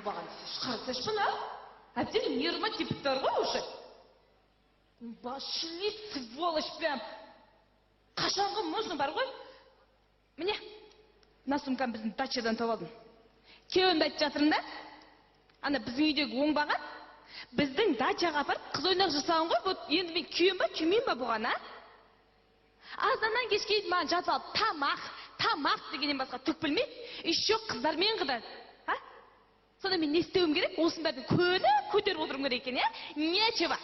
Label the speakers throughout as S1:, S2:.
S1: Баған шығарсаш бұны? Әбден нервыма тепіптар ғой уже. Башли сволочь прям. Қашанғы можно бар ғой? Міне, мына сумканы біздің дачадан тауып алдым. Кеуімді айтып жатырмын да? Ана біздің үйдегі оңбаған, біздің дачаға апарып қыз ойнақ жасаған ғой. Вот енді мен күйем ба, күймеймін ба бұған, а? Азаннан кешке дейін маған жатып алып, тамақ дегеннен басқа түк білмей, еще қыздармен қыдады. А? Сонда мен не істеуім керек? Осындардың көні көтеріп отыруым керек екен, я? Нечева.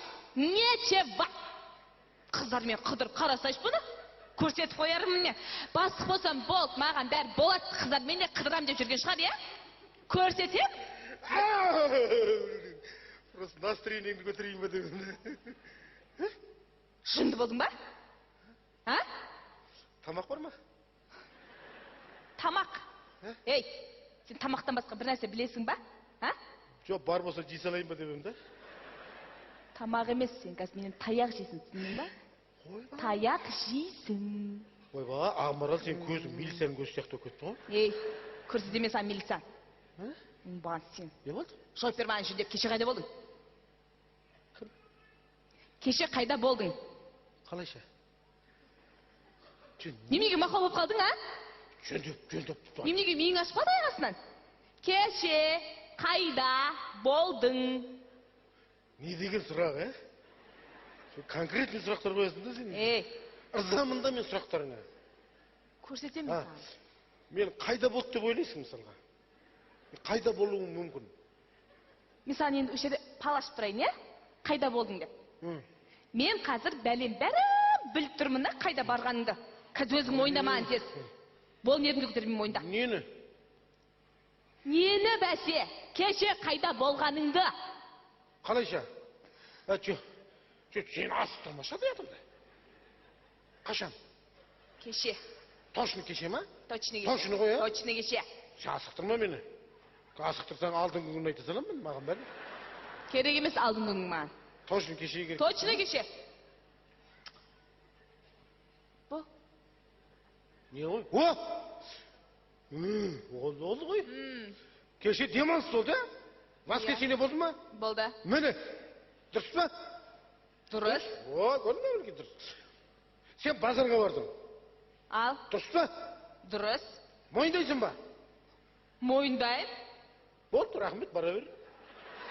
S1: Қыздармен қыдырып қарасайш бұны? Көрсетіп қоярым міне. Бастық болсам бол, маған бәрі болады, қыздармен де қыдырам деп жүрген шығар, я? Көрсетем?
S2: Просто настроениеңді көтерейін бе деп.
S1: Жынды болдың ба? А?
S2: Тамақ бар ма?
S1: Тамақ? Ей, сен тамақтан басқа бір нәрсе білесің ба? А?
S2: Жоқ, бар болса жей салайын ба деп да?
S1: Тамақ емес, сен қазір менен таяқ жейсің, түсіндің ба? Таяқ жейсің.
S2: Ойба, Ақмарал, сен көзің милицияның көзі сияқты болып кетті ғой?
S1: Ей, көрсетеме сан милиция. Баған сен.
S2: Не болды?
S1: Жауап бер маған жүндеп, кеше қайда болдың? Кеше қайда болдың?
S2: Қалайша?
S1: Немеге мақал болып қалдың, а?
S2: Жөндеп.
S1: Немеге миың ашып қалды аяғасынан? Кеше қайда болдың?
S2: Не деген сұрақ, ә? Конкретный сұрақтар қоясың да сен? Ырзамын да мен сұрақтарыңа.
S1: Көрсетемін саған.
S2: Мен қайда болды деп ойлайсың мысалға? Қайда болуым мүмкін?
S1: Мен саған енді өшеде палашып тұрайын, е? Қайда болдың деп. Мен қазір бәлем бәрі біліп тұрмын да, қайда барғаныңды. Қазір өзің мойындамаған тез. Бол нерімді көтермеймін мойында.
S2: Нені?
S1: Нені бәсе? Кеше қайда болғаныңды?
S2: Қалайша? Сен асықтырмаша деятымды. Қашан?
S1: Кеше.
S2: Точно кеше ма?
S1: Точно кеше.
S2: Точно ғой, а?
S1: Точно кеше.
S2: Сен асықтырма мені. Асықтырсаң алдыңғы күн айта саламын, маған бәрі.
S1: Керек емес алдыңғы күн маған.
S2: Точно кеше керек.
S1: Точно кеше. Бұл?
S2: Не ғой? Олды ғой. Кеше демалыс болды, а? Воскресенье болды ма?
S1: Болды.
S2: Міне, дұрыс па?
S1: Дұрыс.
S2: Көрдің бе дұрыс? Сен базарға бардың.
S1: Ал?
S2: Дұрыс па?
S1: Дұрыс.
S2: Мойындайсың ба?
S1: Мойындайым.
S2: Болды, рахмет, бара бер.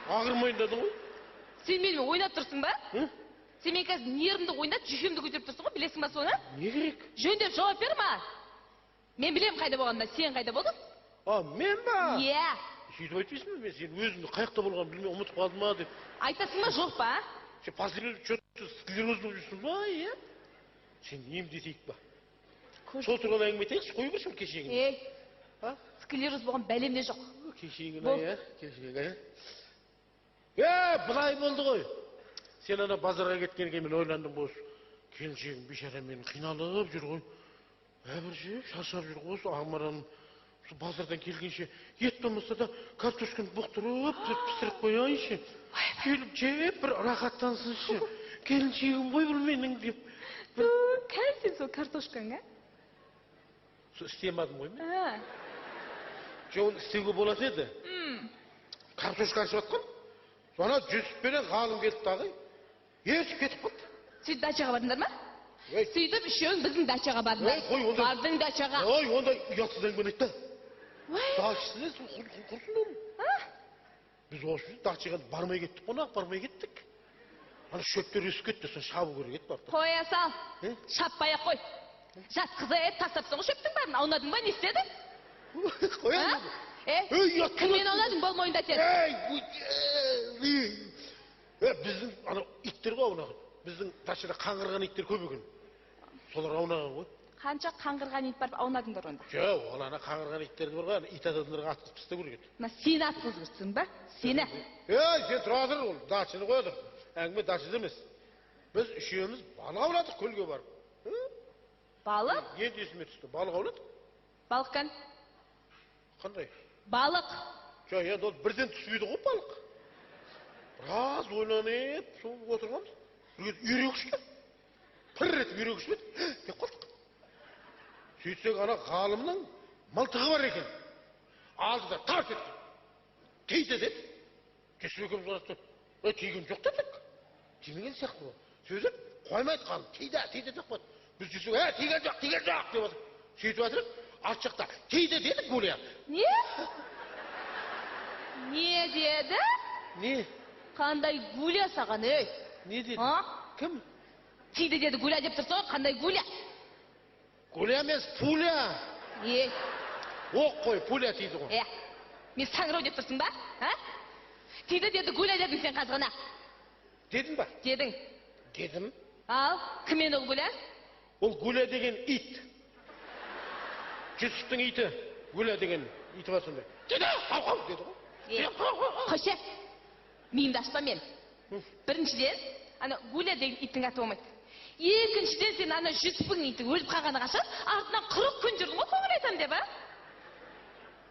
S2: Ақыр мойындадың ғой.
S1: Сен менімен ойнап тұрсың ба? Сен мен қазір нерімді ойнап, жүйкемді көтеріп тұрсың ғой, білесің ба соны?
S2: Не керек?
S1: Жөндеп жауап бер ма? Мен білем қайда болғанда, сен қайда болдың?
S2: Мен ба?
S1: Иә.
S2: Сөйтіп айтпайсың ба, мен сен өзіңді қаяқта болғанын білмей ұмытып қалдым ма деп.
S1: Айтасың ба, жоқ па?
S2: Сен последний что-то склероз болып жүрсің ба, иә? Сен емдетейік ба? Сол тұрған әңгіме айтайықшы, қой берсің кешегін.
S1: Склероз болған бәлемде жоқ.
S2: Кешегін, иә? Кешегін, былай болды ғой. Сен ана базарға кеткенге мен ойландым ғой. Келіншегім бейшара мені қиналып жүр ғой. Бір жеп, шаршап жүр ғой. Ақмаралым базардан келгенше ет болмаса да картошканы бұқтырып, пісіріп қояйыншы. Келіп жеп, бір рахаттансыншы. Келіншегім ғой бұл менің деп.
S1: Кәл сен сол картошкаң, ә?
S2: Сол істемадым ғой мен. Жоғын істеуге болады еді. Картошка ашып атқан. Sonra жүсіппенен ғалым келді дағы. Ешіп кетіп қалды.
S1: Сөйтіп дачаға бардыңдар ма? Сөйтіп үшеуің біздің дачаға бардыңдар. Бардың дачаға.
S2: Ой, онда ұятсыз әңгіме айтты. Дачасыз құрсын оны. Біз осы дачаға бармай кеттік, қонақ бармай кеттік. Ана шөптер өсіп кетті, соны шабу керек еді барды.
S1: Қоя сал. Шаппай ақ қой. Жас қызы ет тастапсың ғой шөптің барын. Аунадың ба, не істедің?
S2: Қоя.
S1: Кіммен аунадың бол мойында сен?
S2: Біздің иттер ғой аунаған. Біздің дачада қаңғырған иттер көп екен. Солар аунаған ғой.
S1: Қанша қаңғырған ит барып аунадыңдар онда?
S2: Жоқ, ол ана қаңғырған иттерді бар ғой, ит адамдарға атқызып тастау керек еді.
S1: Сені атқызып ба? Сені?
S2: Сен тұра тұр, ол дачаны қоя тұр. Әңгіме дачада емес. Біз үшеуміз балық ауладық көлге барып.
S1: Балық?
S2: Енді есіме түсті. Балық ауладық.
S1: Балық кән?
S2: Қандай?
S1: Балық.
S2: Жоқ, енді ол бірден түспейді ғой балық. Біраз ойланып, сол отырғанбыз. Үйрек ұшты. Пір етіп үйрек ұшты. Деп қалдық. Сөйтсек ана ғалымның мылтығы бар екен. Алды да тарт етті. тиді деді. Жүсіп екеуміз қарасып, тиген жоқ дедік. Тимеген сияқты ғой. Сөзі қоймайды қалып, тиді жоқ қойды. Біз Жүсіп, тиген жоқ деп отыр. Сөйтіп жатыр, арт жақта тиді дедік Гуля.
S1: Не? Не деді?
S2: Не?
S1: Қандай Гуля саған, ей?
S2: Не деді? Кім?
S1: Тиді деді Гуля деп тұрсың ғой, қандай Гуля?
S2: Гуля емес, Пуля. Оқ қой, Пуля тиді ғой.
S1: Мен саңырау деп тұрсың ба? Тиді деді Гуля дедің сен қазғана.
S2: Дедің ба?
S1: Дедің.
S2: Дедім.
S1: Ал, кіммен ол Гуля?
S2: Ол Гуля деген ит. Жүсіптің иті. Гуля деген иті бар сондай. Деді, қау деді ғой.
S1: Қойшы, миымды ашпа мен. Біріншіден, ана Гуля деген иттің аты болмайды. Екіншіден, сен ана Жүсіптің иті өліп қалғаны қашы, артынан 40 күн жүрдің ғой, көңіл айтам деп,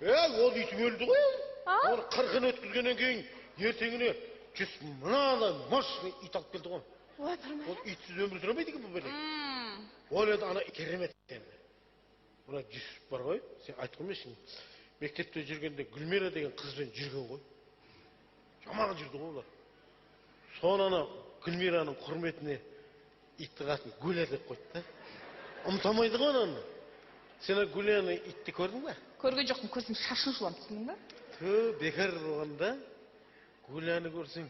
S2: ол ит өлді ғой. Оны 40-ын өткізгеннен кейін, ертеңіне Жүсіп мынаны мощный ит алып келді ғой. Ол итсіз өмір сүремейді екен бұл бәле. Ол енді ана керемет енді. Мына Жүсіп бар ғой, сен айтқан емессің. Мектепте жүргенде Гүлмира деген қызбен жүрген ғой. Жаман жүрді ғой олар. Соны ана Гүлмираның құрметіне итті қатын Гуля деп қойды да. Ұмытамайды ғой оны. Сен Гуляны итті көрдің ба?
S1: Көрген жоқпын, көрсең шашын жұлам түсіндің ба?
S2: Бекер болғанда Гуляны көрсең.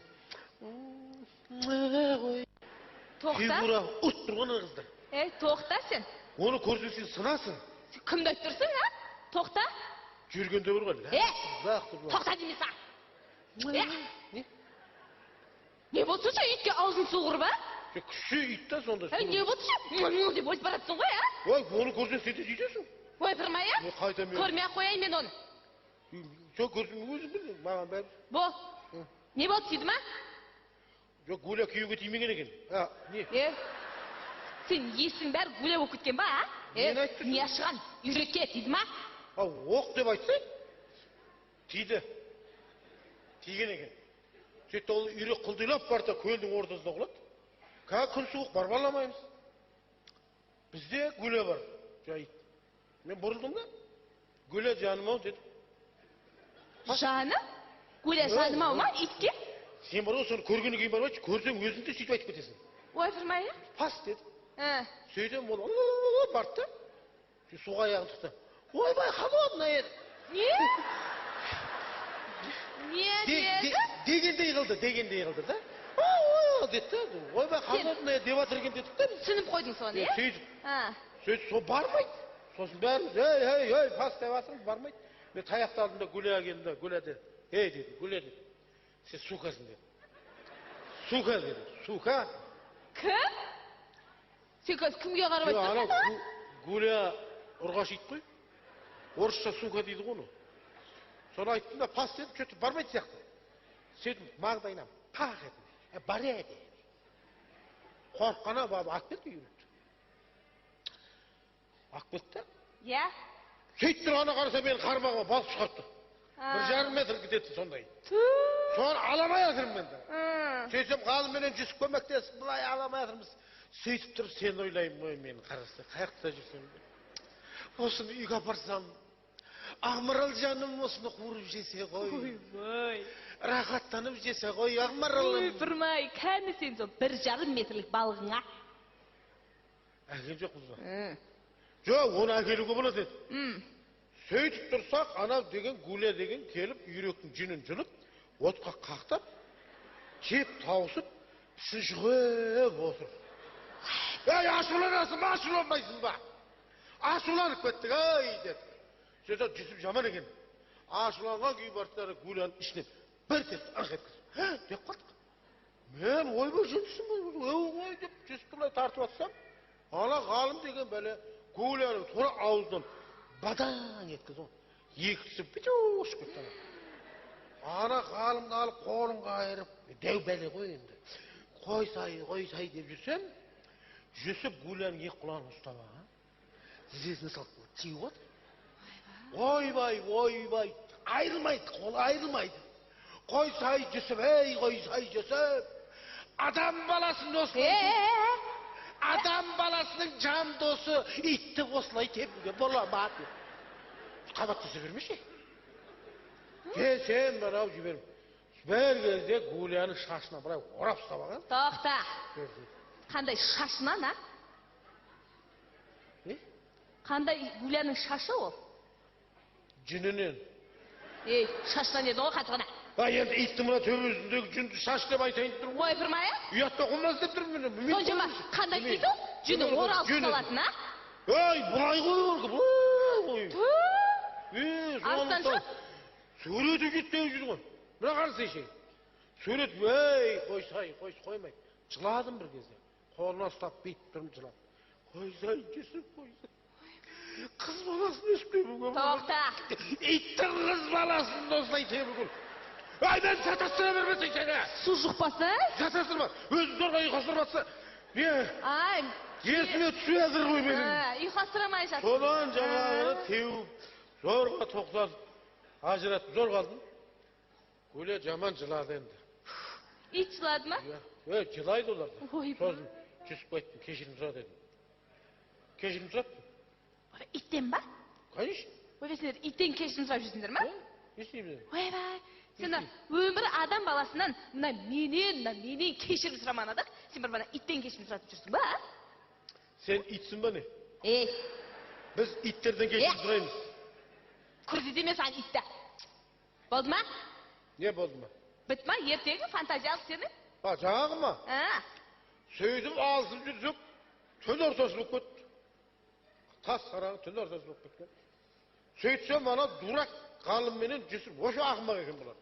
S1: Тоқта.
S2: Фигура ұт тұрған қыздар.
S1: Тоқта сен.
S2: Оны көрсең сен сынасың.
S1: Кімді айтып тұрсың, Тоқта.
S2: Жүргенде бір ғой.
S1: Тоқта демесің. Не болды сен итке аузын суғыр ба?
S2: Күші ит та сонда.
S1: Не болды сен? Деп өліп баратсың ғой,
S2: Оны көрсең сен де жетесің.
S1: Ойпырмай, көрмей-ақ қояйын мен оны.
S2: Жоқ, көрсең өзің біл, маған бәрі.
S1: Бол. Не болды, тиді ма?
S2: Жоқ, Гуля күйеуге тимеген екен. Не?
S1: Сен есің бәрі Гуля болып кеткен ба,
S2: Мен айттым.
S1: Не ашыған, үйрекке тиді ма?
S2: Оқ деп айтсай? Тиді. Тиген екен. Сөйтті ол үйрек құлдилап барда көлдің ортасында құлады. Күн суық барбаламаймыз. Бізде Гуля бар. Жайт. Мен бұрылдым да. Гуля жаным-ау деді.
S1: Жаным? Гуля жаным-ау ма итке?
S2: Сен бар ғой, соны көргені кейін бармайшы, көрсең өзіңді сөйтіп айтып кетесің.
S1: Ойпырмай,
S2: Пас деді.
S1: Сөйтем
S2: ол барды да. Суға аяғын тықты. Ойбай, холодный еді.
S1: Не деді?
S2: Дегендей қылды да. Деді да. Ойбай, холодный деп атыр екен дедік та.
S1: Түсініп қойдың соны,
S2: Сөйтіп, сол бармайды. Сосын бәріміз, пас деп атырмыз, бармайды. Мен таяқты алдым да Гуля келдім да, Гуля деді. Деді, Гуля деді. Сен сукасың деді. Сука деді, сука.
S1: Кім? Сен қазір кімге қарап айтсың?
S2: Гуля ұрғаш ит қой. Орысша сука дейді ғой оны. Соны айттым да, пас дедім, сөйтіп бармайды сияқты. Сөйтіп маңдайынан пақ еді. Бар еді. Қорққана ат кетті үйретті. Ақ кетті? Сөйтті ғана қараса мен қармағыма балып шығартты. 1,5 метр кетеді сондай. Соны аламай атырмын мен де. Сөйтсем ғалымменен Жүсіп көмектесіп, бұлай аламай атырмыз. Сөйтіп тұрып сен ойлаймын ғой, мен қарасты. Қаяқта жүрсем. Осыны үйге апарсам, Ақмарал жаным осыны қуырып жесе ғой. Рахаттанып жесе ғой, Ақмаралым.
S1: Ойпырмай, кәні сен сол 1,5 метрлік балығыңа.
S2: Әкел жоқ бұзға. Жоқ, оны әкелуге болады еді. Сөйтіп тұрсақ, ана деген Гуля деген келіп, үйректің жүнін жұлып, отқа қақтап, жеп тауысып, шұжғып отыр. Ашуланасың ба, ашуланбайсың ба? Ашуланып кеттік, деді. Сөйтіп Жүсіп жаман екен. Ашуланған күй бартылары Гуляның ішінен бір тепті аңқ еткізіп. Деп қалдық. Мен ойбай жүнсің ғой деп Жүсіпті бұлай тартып атсам, ана ғалым деген бәле Гуляның тура аузынан бадаң еткізіп. Екісі біту ұшып кетті. Ана ғалымды алып қолын қайырып, дәу бәле ғой енді. Қойсай деп жүрсем, Жүсіп Гуляның екі құлағын ұстап алған. Тізесіне салып тиіп отыр. Ойбай, айырылмайды, қолы айырылмайды. Қойсай Жүсіп, қойсай Жүсіп. Адам баласының досы. Адам баласының жан досы итті осылай тепуге бола ма? Қабат түсе бермеші. Sen barau жіберіп. Бір кезде Гулияның шашына бірай орап ұстап алған.
S1: Тоқта. Қандай шашынан, а?
S2: Не?
S1: Қандай Гулияның шашы ол?
S2: Жүнінен.
S1: Шашынан еді ғой қатығына.
S2: Енді иттің мұна төбесіндегі жүнді шаш деп айтайын тұрмын.
S1: Ой, бірмай, а?
S2: Ұятта қылмас деп тұрмын.
S1: Соншама қандай дейді ол? Жүні оралып салатын, а?
S2: Ой, бұлай ғой.
S1: Арыстан жоқ?
S2: Сөреті жетпей жүр ғой. Бірақ арсы ше. Сурет, қоймай. Жыладым бір кезде. Қолына ұстап бейтіп тұрмын жыладым. Қойсай, жесіп қойсай. Қыз баласын өспей бүгін.
S1: Тоқта.
S2: Иттің қыз баласын осылай тебігін. Ай, мен сатастыра бермесей сені.
S1: Су жұқпасы?
S2: Сатастырма. Өзі зорға ұйқастырмасы. Не?
S1: Ай.
S2: Есіме түсу әзір ғой менің.
S1: Ұйқастырамай жатыр.
S2: Содан жаңағы теуіп, зорға тоқтатып, ажыратып зор қалдым. Гүлия жаман жылады енді.
S1: Ит жылады ма?
S2: Жылайды оларды.
S1: Ой,
S2: сосын жүсіп қайттым, кешірім сұра дедім. Кешірім сұраппын.
S1: Иттен ба?
S2: Конечно.
S1: Ой, сендер иттен кешірім сұрап жүрсіңдер ма?
S2: Естеймін.
S1: Ойбай, сен өмір адам баласынан менен кешірім сұраман адық, сен бір бана иттен кешірім сұратып жүрсің ба?
S2: Сен итсің ба не?
S1: Біз
S2: иттерден кешірім сұраймыз.
S1: Күрдеді емес ан итті. Болды ма?
S2: Не болды ма?
S1: Біт ма? Ертегі фантазиялық сені?
S2: Жаңағы ма? Сөйдім алысып жүрсек, түн ортасы болып кетті. Тас қараңғы түн ортасы болып кеткен. Сөйтсем, ана дурак ғалымменен жүсіп, ошы ақымақ екен бұлар.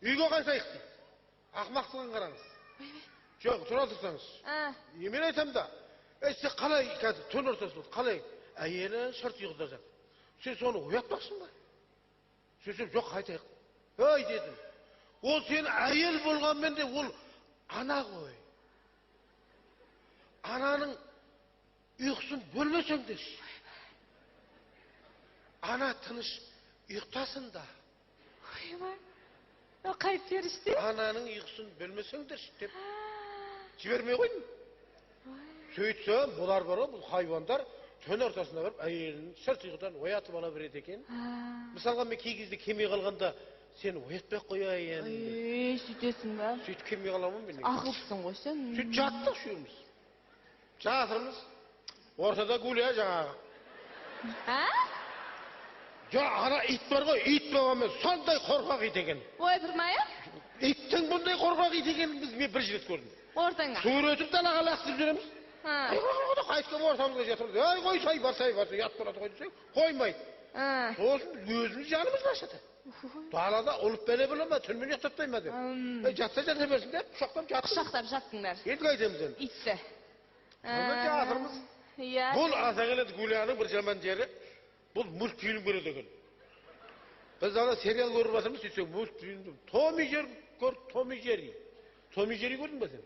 S2: Үйге қайтайық дейді. Ақымақтығын қараңыз. Жоқ, тұра тұрсаңыз. Мен айтам да, сен қалай қазір түн ортасы болды, қалай әйелі шырт ұйқыда жатыр. Сен соны оятпақсың ба? Сөйтсем, жоқ, қайтайық. Ой, дедім. Ол сен әйел болғанмен де ол ана ғой. Ананың ұйқысын бөлмесеңдер. Ана тыныш ұйықтасын да.
S1: Қай періште?
S2: Ананың ұйқысын бөлмесеңдер деп жібермей қойдым. Сөйтсем, бұлар бар ғой, бұл хайуандар түн ортасына барып, әйелін шырт ұйқыдан оятып ала береді екен. Мысалға, мен кей кезде келмей қалғанда сені оятпай қояйын.
S1: Сөйтесің ба?
S2: Сөйтіп келмей қаламын мен.
S1: Ақылсың ғой сен.
S2: Сөйтіп жаттық шүйіміз. Жатырмыз. Ортада Гулия жаңағы. Ана ит бар ғой, ит болғанмен сондай қорқақ ит екен.
S1: Ой, бірмайы?
S2: Иттің бұндай қорқақ ит екенін мен бір рет көрдім.
S1: Ортаңа?
S2: Суретіп далаға лақтырып жүреміз. Қайтқан ортамызға жатырмыз. Ай, қойсай, барсай, ят болады ғой десек, қоймайды. Сосын өзіміз жанымыз ашады. Далада ұлып бәле бола ма, түнмен ұйықтатпай ма деп. Жатса жата берсін деп, құшақтап жаттым.
S1: Құшақтап жаттыңдар.
S2: Енді қайтеміз енді.
S1: Итті.
S2: Сонда жатырмыз. Бұл Азағелет Гулияның бір жаман жері, бұл мультфильм көреді екен. Біз ана сериал көріп жатырмыз, сөйтсек мультфильм. Том и Джерри. Том и Джерри көрдің ба сен?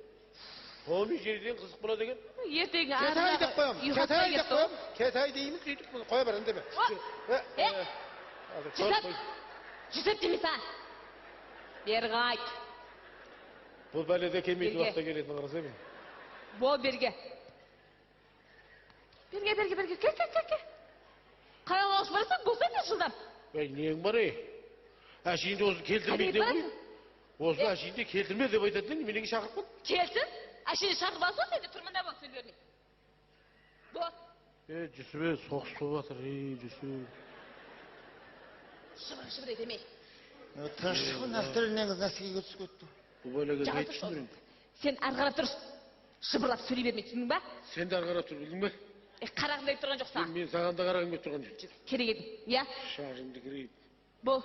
S2: Том и Джерриден қызық болады екен.
S1: Ертегі
S2: Кетай деп қоямын. Кетай деп қоямын. Кетай дейміз, сөйтіп қоя берін деме.
S1: Жүсіп демесен. Бері қайт.
S2: Бұл бәледе келмейді уақытта келетін қарасай мен.
S1: Бол берге. Берге. Ке. Қайал ауыз барасың, болсайды жылдам.
S2: Нең бар әшейінде осы келтірмейді деп қой. Осы әшейінде келтірме деп айтатын, менің шақырып қой.
S1: Келсін, әшейінде шақырып алсын, сенде тұрмында бол сөйлеріне. Бол.
S2: Жүсіпе, соғыс болып жатыр, Жүсіп.
S1: Шыбыр етемей.
S3: Тыныштығын авторының нәсіге түсіп кетті.
S2: Бұл бәлеге не түсіндірің?
S1: Сен арғарап тұрыс. Шыбырлап сөйлей бермей түсіндің ба?
S2: Сен де арғарап тұр, білдің бе?
S1: Қарағым деп тұрған жоқса.
S2: Мен саған да қарағым деп тұрған жоқ.
S1: Керек едің, иә?
S2: Шағымды керейді.
S1: Бол.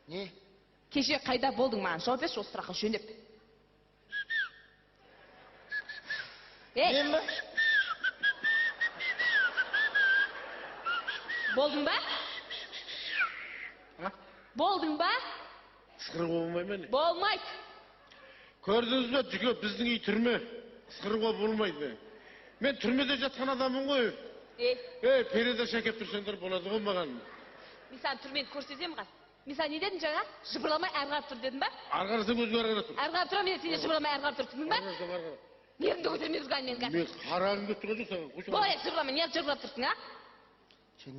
S3: Не?
S1: Кеше қайда болдың маған? Жауап берші осы сұраққа жөндеп.
S3: Мен ба?
S1: Болдың ба? Болдың ба?
S2: Сықырға болмай ма не?
S1: Болмайды.
S2: Көрдіңіз бе, жүке, біздің үй түрме. Сықырға болмайды. Мен түрмеде жатқан адамын ғой. Передаш әкеп тұрсаңдар болады ғой маған.
S1: Мен саған түрмені көрсетемін ған. Мен саған не дедім жаңа? Жыбырламай әрғарып тұр дедім ба?
S2: Арғарсың өзің әрғарып тұр.
S1: Әрғарып тұра, мен сені жыбырламай әрғарып тұр, түсіндің ба? Неріңді көтермей тұрған мен қазір.
S2: Мен қарағым деп тұрған жоқ саған.
S1: Бол, жыбырламай, неғып жыбырлап тұрсың, а?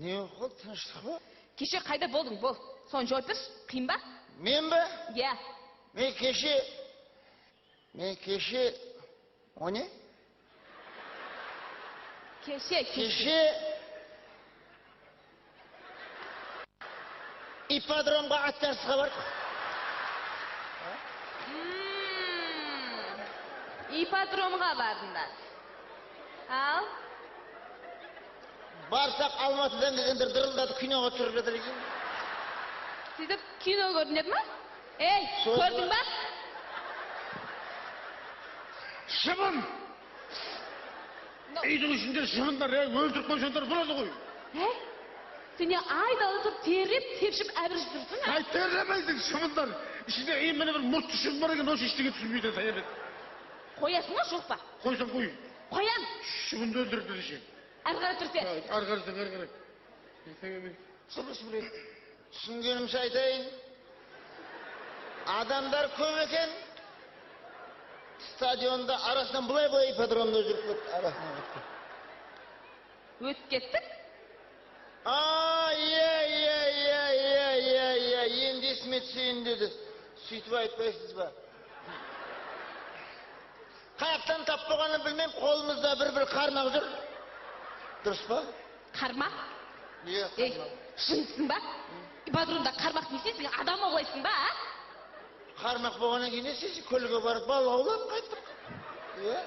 S3: Не қол тыныштық ба?
S1: Кеше қайда болдың, бол. Соны жауап берші, қиын ба?
S3: Мен ба?
S1: Иә.
S3: Мен кеше... О не? Кеше... Ипподромға ат жарысқа бардық.
S1: Ипподромға бардыңдар. Ал?
S3: Барсақ Алматыдан келгендер дырылдатып киноға түсіріп жатыр екен.
S1: Сөйтіп кино көрдің еді ма? Ей, көрдің ба?
S2: Шыбын! Үйдің ішінде шыбындар, өлтіріп қойсаңдар болады ғой.
S1: Сен айдалы тұрып теріп, тепшіп әбіршіп тұрсың,
S2: Ай, терлемейдің шыбындар. Ішінде мені бір мұртты шыбын бар екен, осы ештеңе түсінбейді таябет.
S1: Қоясың ба, жоқ па?
S2: Қойсаң қой.
S1: Қоям.
S2: Шыбынды өлтіріп десе.
S1: Әрі қарай тұрсен.
S2: Әрі қарай.
S3: Түсінгенімше айтайын. Адамдар көп екен. Стадионда арасынан бұлай ипподромда жүріп кетті. Арасынан кетті.
S1: Өтіп кеттік?
S3: Иә, енді есіме түсейін деді. Сөйтіп айтпайсыз ба? Қаяқтан тап болғанын білмеймін, қолымызда бір қармақ жүр. Дұрыс па?
S1: Қармақ?
S3: Иә, қармақ.
S1: Шыңсың ба? Ипподромда қармақ несен, сен адам аулайсың ба?
S3: Қармақ болғаннан кейін несен, көлге барып балық аулап қайттық. Иә?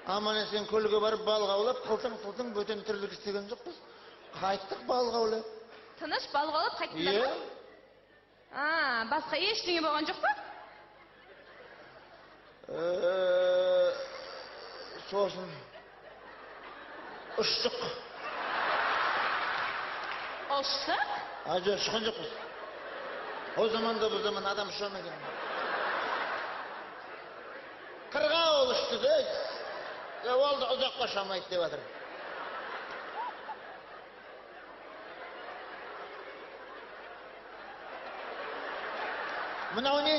S3: Аман есен көлге барып балық аулап, қылтың бөтен тірлік істеген жоқпыз. Қайттық балық аулап.
S1: Тыныш балық аулап қайттыңдар ма? Басқа ештеңе болған жоқ па?
S3: Сосын ұштық.
S1: Ұштық?
S3: Жоқ, ұшқан жоқпыз. О заманда бұл заман адам ұшам екен. Қырғауыл ұшты да. Ол да ұзаққа шамайды деп жатыр. Мынау не?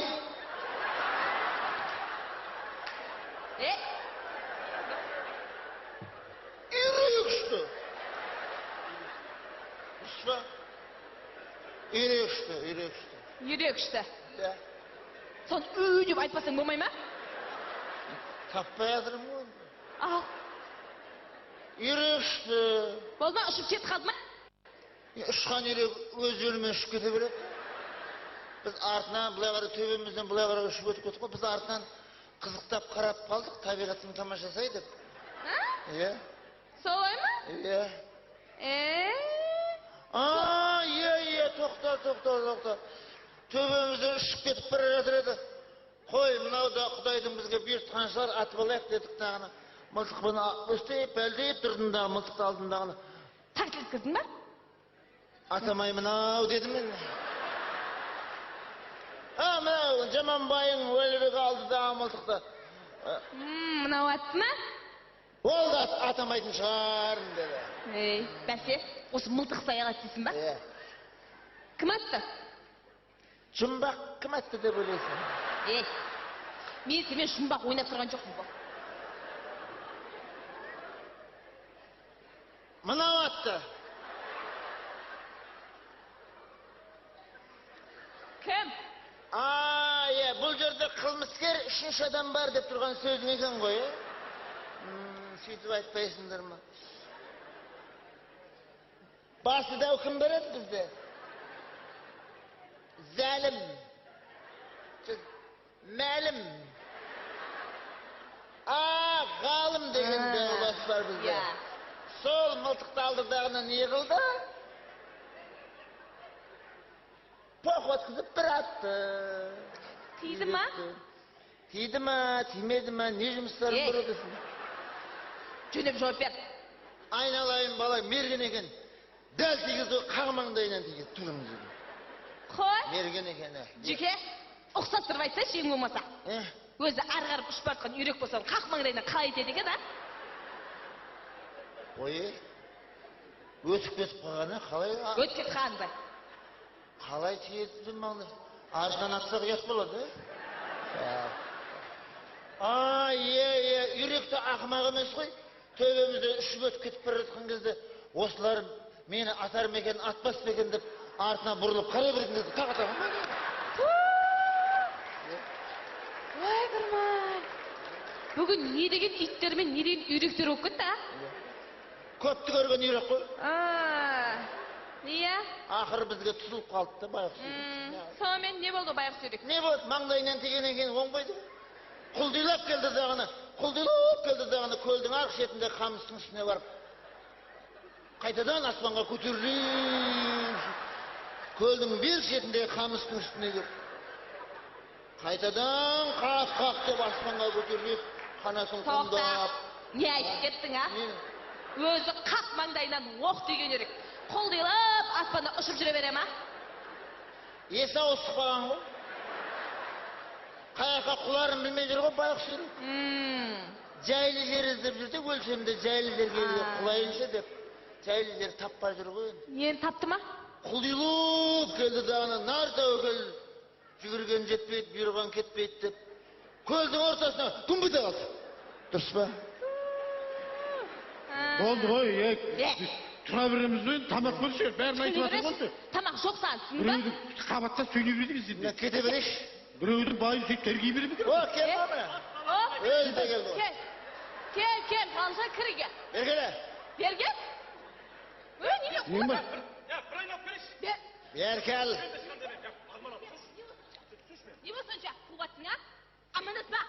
S3: Үйрек ұшты. Ұшты ба? Үйрек ұшты.
S1: Сон үй деп айтпасаң болмай ма?
S3: Таппай жатырмын ғой.
S1: Ал.
S3: Үйрек ұшты.
S1: Болды ма, ұшып кетіп қалды ма?
S3: Ұшқан үйрек өз жолымен ұшып кете береді. Біз артынан бұлай қарай төбемізден бұлай қарай ұшып өтіп кеттік қой. Біз артынан қызықтап қарап қалдық, табиғатын тамашасай деп. Иә.
S1: Солай ма?
S3: Иә. Иә, тоқта. Төбемізден ұшып кетіп бара жатыр еді. Қой, мынау да Құдайдың бізге бұйыртқан шығар, атып алайық дедік тағыны. Мылтықпен өстеп, әлдеп тұрдым дағы мылтықты алдындағыны.
S1: Тарт еткіздің ба?
S3: Атамай мынау дедім мен. Мынау жаман байың өлірік алды дағы мылтықты.
S1: Мынау атты ма?
S3: Ол да атамайтын шығарым деді.
S1: Бәсе, осы мылтық саяға тесін ба? Кім атты?
S3: Жұмбақ кім атты деп ойлайсың?
S1: Мен семен жұмбақ ойнап тұрған жоқпын ғой.
S3: Мынау атты.
S1: Кім?
S3: Бұл жерде қылмыскер үшінші адам бар деп тұрған сөзің екен ғой, сөйтіп айтпайсыңдар ма? Басы дәу кім береді бізде? Зәлім. Мәлім. Ғалым деген дәулас бар бізде. Сол мылтықты алдырдағына не қылды? Поқ өткізіп бір атты.
S1: Тиді ма?
S3: Тиді ма, тимеді ма, не жұмыстарын бұрыдысың?
S1: Жөнеп жауап бер.
S3: Айналайын бала, мерген екен. Дәл тигізді қағымаңдайынан тигіз, тұрыңыз екен.
S1: Қой?
S3: Мерген екен.
S1: Жеке, ұқсат тұрып айтса, шең болмаса. Өзі әрғарып ұшып бартқан үйрек болса, қақмаңдайынан қалай етеді екен,
S3: өтіп кетіп қалғаны қалай?
S1: Өтіп кетіп қалғаны.
S3: Қалай тиеді маңды? Аршынан атсақ ұят болады, үйректі ақымақ емес қой. Төбемізде үшіп өтіп кетіп бара жатқан кезде осылар мені атар ма екен, атпас па екен деп артына бұрылып қарай беретін тағатамын.
S1: Ой, Қырман. Бүгін не деген иттер мен не деген үйректер болып кетті, а?
S3: Көпті көрген үйрек қой.
S1: Иә?
S3: Ақыры бізге тұтылып қалды да байғұс.
S1: Сонымен не болды байғұс үйрек?
S3: Не болды? Маңдайынан тигеннен кейін оңбайды. Құлдилап келді дағаны. Көлдің арғы шетінде қамыстың үстіне барып. Қайтадан аспанға көтеріліп. Көлдің бер шетінде қамыстың үстіне келіп. Қайтадан қақ деп аспанға көтеріліп, қанасын құлдап.
S1: Не айтып кеттің, а? Өзі қақ маңдайынан оқ тиген үйрек. Құлдилап аспанда ұшып жүре бере ма?
S3: Есі ауысып қалған ғой. Қаяққа құларын білмей жүр ғой байғұс үйрек. Жайлы жер іздеп жүрсе, өлшемде жайлы жерге құлайыншы деп. Жайлы жер таппай жүр ғой.
S1: Нені тапты ма?
S3: Құлдилып келді дағаны, нар тәуекел. Жүгірген жетпейді, бұйырған кетпейді деп. Көлдің ортасына күмбіте қалды. Дұрыс па?
S2: Болды ғой, тұра береміз бен, тамақ көрші, бәрін айтып атыр ғой.
S1: Тамақ жоқ саған, түсін ба?
S2: Біреуді қабатта сөйлей берді біз енді.
S3: Кете береш.
S2: Біреудің байын сөйтіп тергей берді.
S3: О, кел бана. Өзі де келді ғой.
S1: Кел, қалжа кірге.
S3: Бергеле.
S1: Берге? Неме қойды?
S3: Бер кел.
S1: Не болсынша қуғаттың, а? Аманатпа.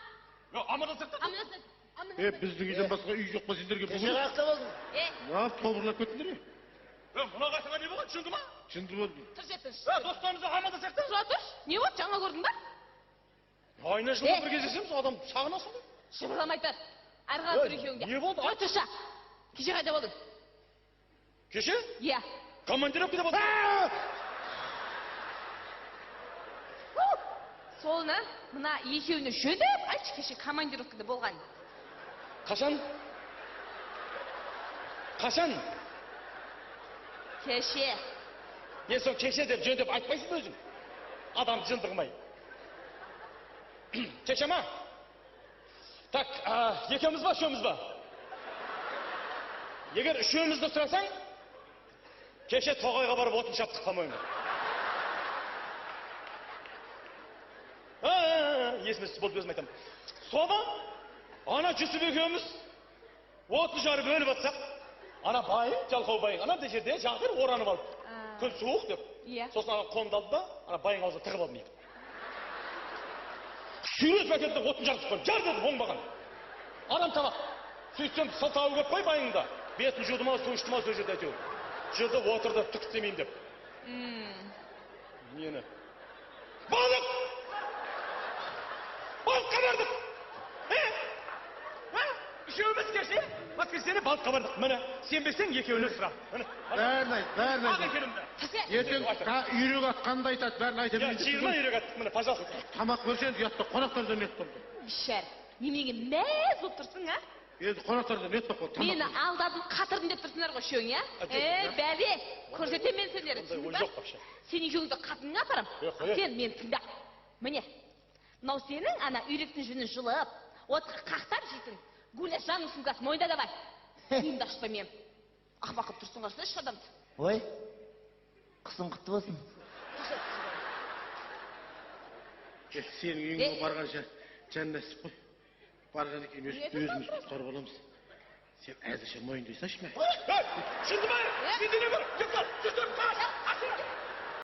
S2: Аманатсақ та? Біздің үйден басқа үй жоқ па сендерге бүгін?
S3: Кеше қақта болдың?
S2: Тобырлап кеттіңдер ме?
S4: Мына қасыңа не болған, шынды ма?
S2: Шынды болды.
S1: Тұр жеттің.
S4: Достарымызды амандасақ та?
S1: Тұра тұр. Не болды, жаңа көрдің ба?
S4: Айна жылы бір кездесеміз, адам сағынасың ба?
S1: Шыбырламай тұр. Арған тұр екеуіңде.
S4: Не болды?
S1: Тұрша. Кеше қайда болдың?
S4: Кеше?
S1: Иә.
S4: Командировкада болдың.
S1: Солны, мына екеуіне жөндеп, айтшы кеше командировкада болған.
S4: Қашан?
S1: Кеше.
S4: Мен сол кеше деп жөндеп айтпайсың ба өзің? Адам жындығымай. Кеше ма? Так, екеуміз ба, үшеуміз ба? Егер үшеумізді сұрасаң, кеше Тоғайға барып отын шаптық қамайын. Есіме түсіп болып өзім айтам. Соны, ана Жүсіп екеуміз отын жарып өліп атсақ, ана байың, жалқау байың, ана жерде жатыр оранып алды. Күн суық деп. Сосын ана қолымды алды да, ана байың аузына тығып алдым еді. Сүйретіп әкелді отын жарып қойып, жар деді оңбаған. Адам тамақ. Сөйтсем сылтауы көп қой байыңда. Бетін жуды ма, су ішті ма, сол жерде әйтеуір. Жырды отырды, түк істемеймін деп. Нені? Балық! Балыққа бардық! Үшеуміз кеше, воскресенье балыққа бардық. Міне, сенбесең екеуіне сұра.
S2: Бәрін айт. Ертең үйрек атқанды айтады, бәрін айта береді.
S4: Жиырма үйрек аттық, міне, пожалуйста.
S2: Тамақ көрсеңіз, ұятта қонақтардан ет болды.
S1: Шәр, неменеге мәз болып тұрсың, а?
S2: Енді қонақтардан ет болып қой.
S1: Мені алдадың, қатырдың деп тұрсыңдар ғой үшеуің, а? Бәле, көрсетем мен сендерді, түсіндің ба? Сен екеуіңді қатыныңа апарам. Сен мен тыңда. Міне, мынау сенің ана үйректің жүнін жылып, отқа қақтап жейтін. Гуляш жаның сумкасы мойында давай. Үйімді ашпай мен. Ақбақып тұрсың қарсы үш адамды.
S3: Ой, қысым құтты болсын.
S2: Сенің үйіңе барғанша жәннәсіп қой. Барған екен өзіміз құтқарып аламыз. Сен әзірше мойындайсашы ма?
S4: Шынды ма? Сенде не бар?